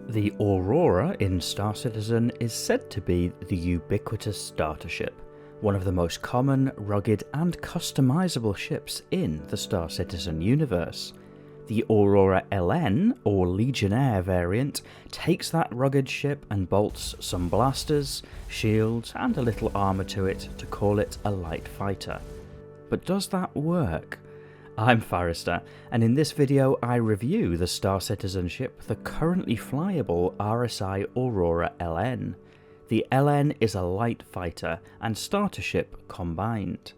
The Aurora in Star Citizen is said to be the ubiquitous starter ship, one of the most common, rugged and customizable ships in the Star Citizen universe. The Aurora LN, or Legionnaire variant, takes that rugged ship and bolts some blasters, shields and a little armour to it to call it a light fighter. But does that work? I'm Forrester, and in this video I review the Star Citizen ship, the currently flyable RSI Aurora LN. The LN is a light fighter and starter ship combined.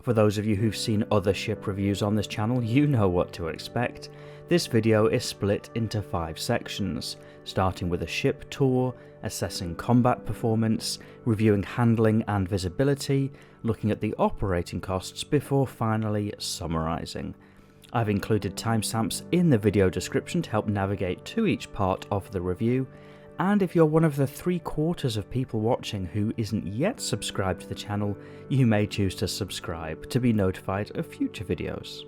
For those of you who've seen other ship reviews on this channel, you know what to expect. This video is split into 5 sections, starting with a ship tour, assessing combat performance, reviewing handling and visibility, looking at the operating costs before finally summarising. I've included timestamps in the video description to help navigate to each part of the review, and if you're one of the 3/4 of people watching who isn't yet subscribed to the channel, you may choose to subscribe to be notified of future videos.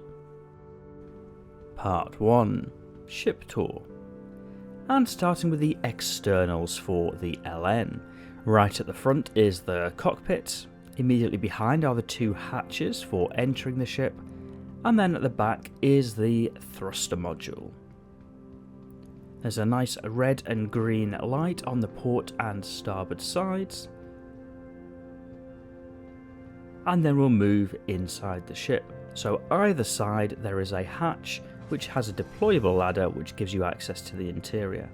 Part 1. Ship Tour. And starting with the externals for the LN. Right at the front is the cockpit, immediately behind are the 2 hatches for entering the ship, and then at the back is the thruster module. There's a nice red and green light on the port and starboard sides, and then we'll move inside the ship. So either side there is a hatch which has a deployable ladder which gives you access to the interior.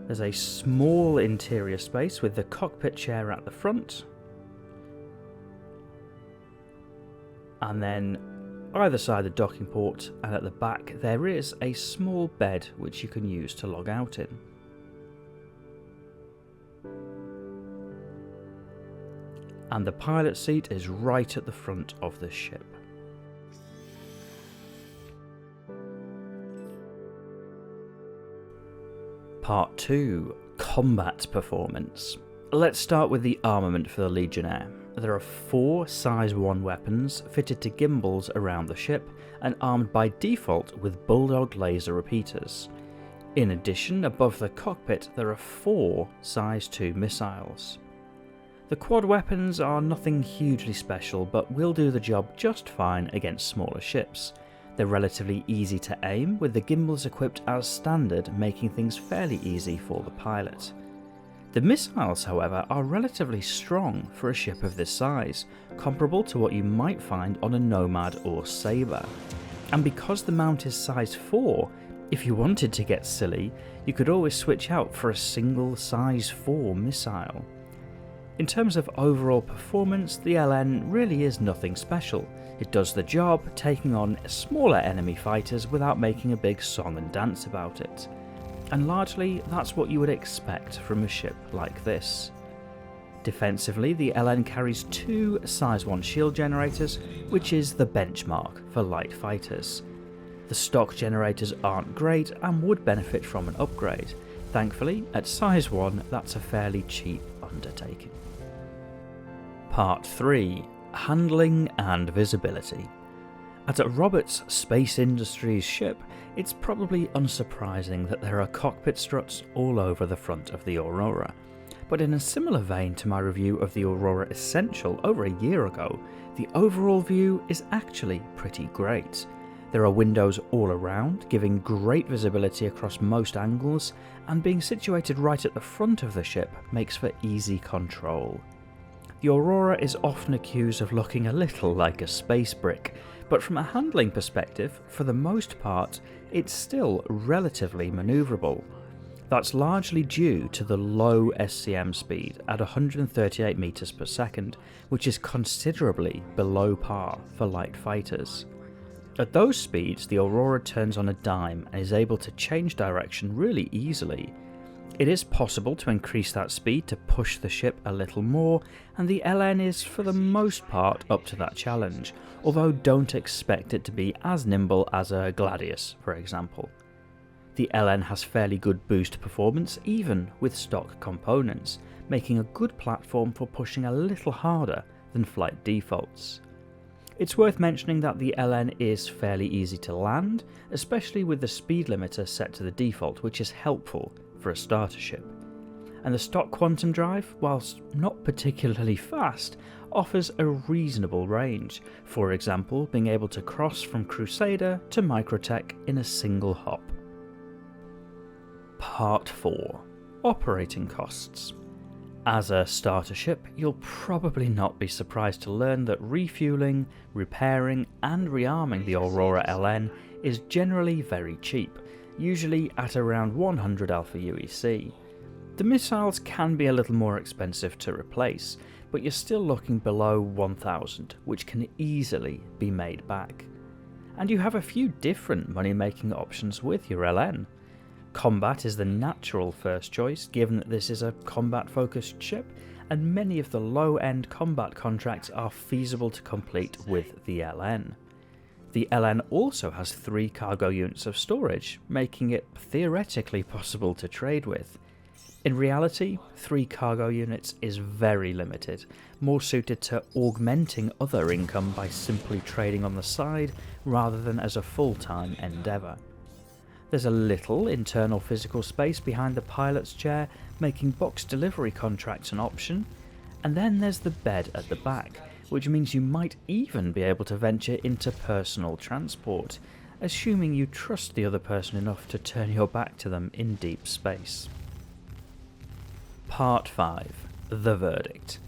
There's a small interior space with the cockpit chair at the front, and then either side the docking port and at the back there is a small bed which you can use to log out in. And the pilot seat is right at the front of the ship. Part 2. Combat Performance. Let's start with the armament for the Legionnaire. There are 4 size 1 weapons fitted to gimbals around the ship and armed by default with Bulldog laser repeaters. In addition, above the cockpit there are 4 size 2 missiles. The quad weapons are nothing hugely special, but will do the job just fine against smaller ships. They're relatively easy to aim, with the gimbals equipped as standard, making things fairly easy for the pilot. The missiles, however, are relatively strong for a ship of this size, comparable to what you might find on a Nomad or Sabre. And because the mount is size 4, if you wanted to get silly, you could always switch out for a single size 4 missile. In terms of overall performance, the LN really is nothing special. It does the job, taking on smaller enemy fighters without making a big song and dance about it. And largely, that's what you would expect from a ship like this. Defensively, the LN carries 2 size 1 shield generators, which is the benchmark for light fighters. The stock generators aren't great and would benefit from an upgrade. Thankfully, at size 1, that's a fairly cheap undertaking. Part 3. Handling and Visibility. At a Roberts Space Industries ship, it's probably unsurprising that there are cockpit struts all over the front of the Aurora. But in a similar vein to my review of the Aurora Essential over a year ago, the overall view is actually pretty great. There are windows all around, giving great visibility across most angles, and being situated right at the front of the ship makes for easy control. The Aurora is often accused of looking a little like a space brick, but from a handling perspective, for the most part, it's still relatively manoeuvrable. That's largely due to the low SCM speed at 138 meters per second, which is considerably below par for light fighters. At those speeds, the Aurora turns on a dime and is able to change direction really easily. It is possible to increase that speed to push the ship a little more, and the LN is for the most part up to that challenge, although don't expect it to be as nimble as a Gladius, for example. The LN has fairly good boost performance even with stock components, making a good platform for pushing a little harder than flight defaults. It's worth mentioning that the LN is fairly easy to land, especially with the speed limiter set to the default, which is helpful for a starter ship. And the stock quantum drive, whilst not particularly fast, offers a reasonable range, for example being able to cross from Crusader to Microtech in a single hop. Part 4. Operating costs. As a starter ship, you'll probably not be surprised to learn that refueling, repairing and rearming the Aurora LN is generally very cheap, usually at around 100 Alpha UEC. The missiles can be a little more expensive to replace, but you're still looking below 1000, which can easily be made back. And you have a few different money-making options with your LN. Combat is the natural first choice, given that this is a combat-focused ship, and many of the low-end combat contracts are feasible to complete with the LN. The LN also has 3 cargo units of storage, making it theoretically possible to trade with. In reality, 3 cargo units is very limited, more suited to augmenting other income by simply trading on the side rather than as a full-time endeavour. There's a little internal physical space behind the pilot's chair, making box delivery contracts an option, and then there's the bed at the back, which means you might even be able to venture into personal transport, assuming you trust the other person enough to turn your back to them in deep space. Part 5. The verdict.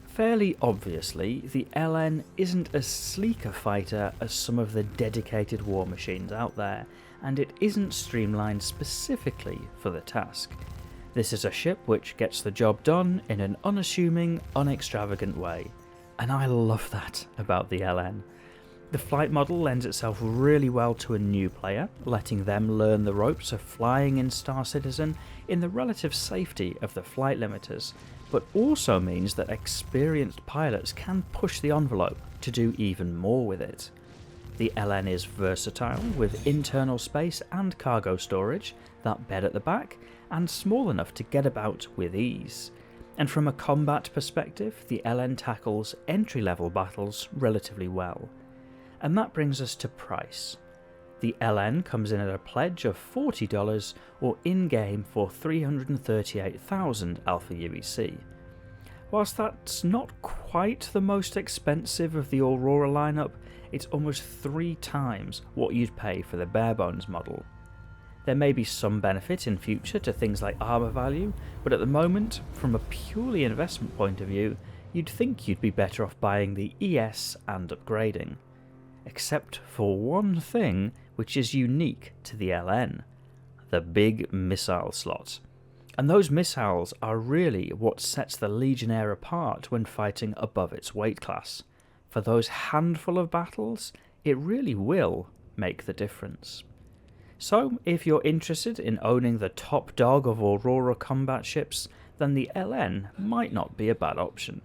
Fairly obviously, the LN isn't as sleek a fighter as some of the dedicated war machines out there, and it isn't streamlined specifically for the task. This is a ship which gets the job done in an unassuming, unextravagant way, and I love that about the LN. The flight model lends itself really well to a new player, letting them learn the ropes of flying in Star Citizen in the relative safety of the flight limiters, but also means that experienced pilots can push the envelope to do even more with it. The LN is versatile, with internal space and cargo storage, that bed at the back, and small enough to get about with ease. And from a combat perspective, the LN tackles entry-level battles relatively well. And that brings us to price. The LN comes in at a pledge of $40 or in-game for 338,000 Alpha UEC. Whilst that's not quite the most expensive of the Aurora lineup, it's almost 3 times what you'd pay for the bare-bones model. There may be some benefit in future to things like armour value, but at the moment, from a purely investment point of view, you'd think you'd be better off buying the ES and upgrading. Except for one thing which is unique to the LN: the big missile slot. And those missiles are really what sets the Legionnaire apart when fighting above its weight class. For those handful of battles, it really will make the difference. So, if you're interested in owning the top dog of Aurora combat ships, then the LN might not be a bad option.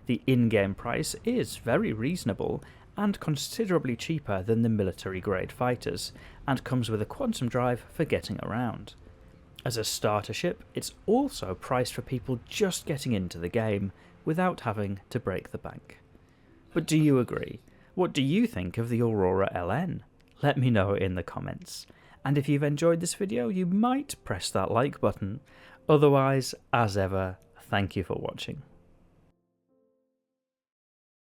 The in-game price is very reasonable and considerably cheaper than the military-grade fighters, and comes with a quantum drive for getting around. As a starter ship, it's also priced for people just getting into the game without having to break the bank. But do you agree? What do you think of the Aurora LN? Let me know in the comments. And if you've enjoyed this video, you might press that like button. Otherwise, as ever, thank you for watching.